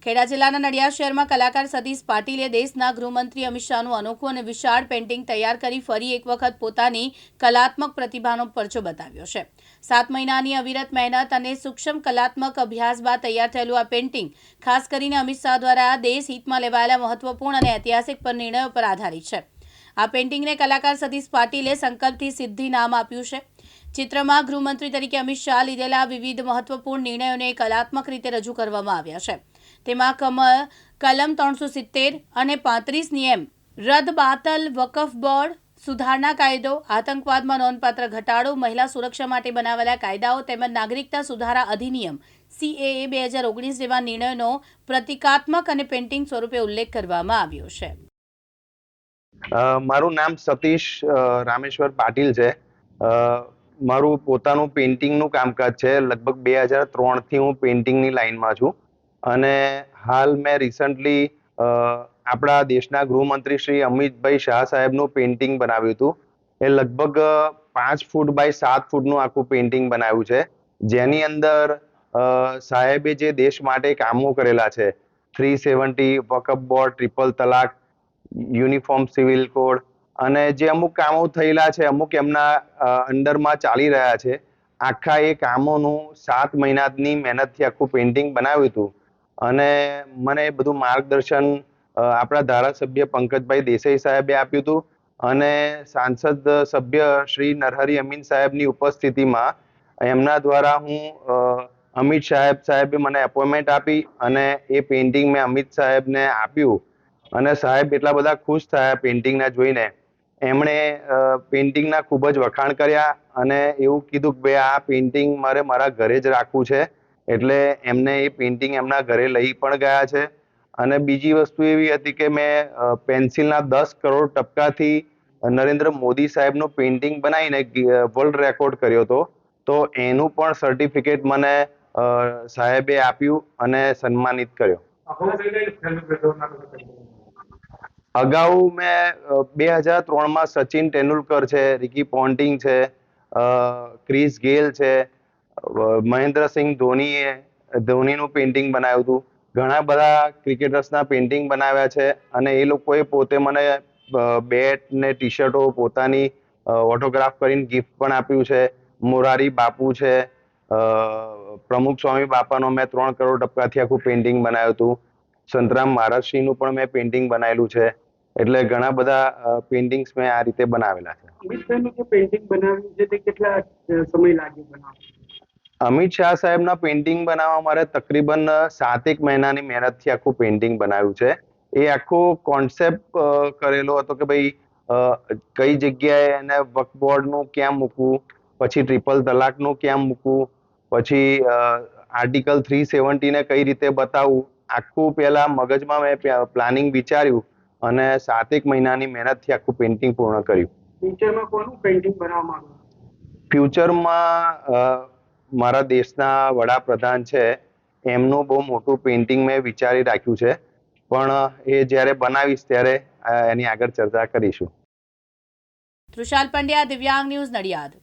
ખેડા જિલ્લાના નડિયાદ શહેરમાં કલાકાર સતીશ પાટીલે દેશના ગૃહમંત્રી અમિત શાહનું અનોખું અને વિશાળ પેઇન્ટિંગ તૈયાર કરી ફરી એક વખત પોતાની કલાત્મક પ્રતિભાનો પરચો બતાવ્યો છે। 7 મહિનાની અવિરત મહેનત અને સૂક્ષ્મ કલાત્મક અભ્યાસ બાદ તૈયાર થયેલું આ પેઇન્ટિંગ ખાસ કરીને અમિત શાહ દ્વારા દેશ હિતમાં લેવાયેલા મહત્વપૂર્ણ અને ઐતિહાસિક નિર્ણયો પર આધારિત છે। આ પેઇન્ટિંગને કલાકાર સતીશ પાટીલે સંકલ્પથી સિદ્ધિ નામ આપ્યું છે। ચિત્રમાં ગૃહમંત્રી તરીકે અમિત શાહ લીધેલા વિવિધ મહત્વપૂર્ણ નિર્ણયોને કલાત્મક રીતે રજૂ કરવામાં આવ્યા છે। તેમાં કલમ 370 અને 35 નિયમ રદ-બાતલ વકફ બોર્ડ સુધારણા કાયદો આતંકવાદમાં નોંધપાત્ર ઘટાડો મહિલા સુરક્ષા માટે બનાવેલા કાયદાઓ તેમજ નાગરિકતા સુધારા અધિનિયમ CAA 2019 જેવા નિર્ણયોનો પ્રતિકાત્મક અને પેઇન્ટિંગ સ્વરૂપે ઉલ્લેખ કરવામાં આવ્યો છે। મારું નામ સતીશ રામેશ્વર પાટીલ છે। મારું પોતાનું પેઇન્ટિંગનું કામકાજ છે। લગભગ 2003 થી હું પેઇન્ટિંગની લાઈનમાં છું અને હાલ મેં રિસન્ટલી આપણા દેશના ગૃહમંત્રી શ્રી અમિતભાઈ શાહ સાહેબનું પેઇન્ટિંગ બનાવ્યું હતું। એ લગભગ 5 ફૂટ બાય 7 ફૂટનું આખું પેઇન્ટિંગ બનાવ્યું છે, જેની અંદર સાહેબે જે દેશ માટે કામો કરેલા છે 370 વકફ બોર્ડ, ટ્રિપલ તલાક, યુનિફોર્મ સિવિલ કોડ અને જે અમુક કામો થયેલા છે, અમુક એમના અંડરમાં ચાલી રહ્યા છે, આખા એ કામોનું 7 મહિનાની મહેનતથી આખું પેઇન્ટિંગ બનાવ્યું હતું। અને મને બધું માર્ગદર્શન આપણા ધારાસભ્ય પંકજભાઈ દેસાઈ સાહેબે આપ્યું હતું અને સાંસદ સભ્ય શ્રી નરહરી અમીન સાહેબની ઉપસ્થિતિમાં એમના દ્વારા હું અમિત સાહેબે મને એપોઇન્ટમેન્ટ આપી અને એ પેઇન્ટિંગ મેં અમિત સાહેબને આપ્યું અને સાહેબ એટલા બધા ખુશ થયા પેઇન્ટિંગને જોઈને। એમણે પેઇન્ટિંગના ખૂબ જ વખાણ કર્યા અને એવું કીધું કે ભાઈ આ પેઇન્ટિંગ મારે મારા ઘરે જ રાખવું છે, એટલે એમને એ પેઇન્ટિંગ એમના ઘરે લઈ પણ ગયા છે। અને બીજી વસ્તુ એવી હતી કે મેં પેન્સિલના 10 કરોડ ટપકાથી નરેન્દ્ર મોદી સાહેબનું પેઇન્ટિંગ બનાવીને વર્લ્ડ રેકોર્ડ કર્યો હતો, તો એનું પણ સર્ટિફિકેટ મને સાહેબે આપ્યું અને સન્માનિત કર્યો। અગાઉ મેં 2003માં સચિન તેંડુલકર છે, રિકી પોન્ટિંગ છે, ક્રિસ ગેલ છે, મહેન્દ્રસિંહ ધોનીનું પેઇન્ટિંગ બનાવ્યું હતું। ઘણા બધા ક્રિકેટર્સના પેઇન્ટિંગ બનાવ્યા છે અને એ લોકોએ પોતે મને બેટ ને ટી શર્ટો પોતાની ઓટોગ્રાફ કરીને ગિફ્ટ પણ આપ્યું છે। મોરારી બાપુ છે, પ્રમુખ સ્વામી બાપાનો મેં 3 કરોડ ટપકાથી આખું પેઇન્ટિંગ બનાવ્યું હતું। સંતરામ મહારાજશ્રીનું પણ મેં પેઇન્ટિંગ બનાવેલું છે। એટલે ઘણા બધા પેઇન્ટિંગ્સ મેં આ રીતે બનાવેલા છે। અમિતભાઈનું જે પેઇન્ટિંગ બનાવ્યું છે તે કેટલા સમય લાગ્યો બનાવવા? અમિત શાહ સાહેબના પેઇન્ટિંગ બનાવવા મારે તકરીબન 7 મહિનાની મહેનતથી આખું પેઇન્ટિંગ બનાવ્યું છે। એ આખો કોન્સેપ્ટ કરેલો હતો કે ભાઈ કઈ જગ્યાએ એને વક્ફ બોર્ડનું ક્યાં મૂકવું, પછી ટ્રિપલ તલાકનું ક્યાં મૂકવું, પછી આર્ટિકલ 370 ને કઈ રીતે બતાવવું, આખું પહેલા મગજમાં મેં પ્લાનિંગ વિચાર્યું અને 7 મહિનાની મહેનતથી આખું પેઇન્ટિંગ પૂર્ણ કર્યું। ફ્યુચરમાં કોનું પેઇન્ટિંગ બનાવવામાં આવ્યું? ફ્યુચરમાં મારા દેશના વડાપ્રધાન છે એમનું બહુ મોટું પેઇન્ટિંગ મેં વિચારી રાખ્યું છે, પણ એ જ્યારે બનાવીશ ત્યારે એની આગળ ચર્ચા કરીશું। તૃષાલ પંડ્યા, દિવ્યાંગ ન્યૂઝ, નડિયાદ।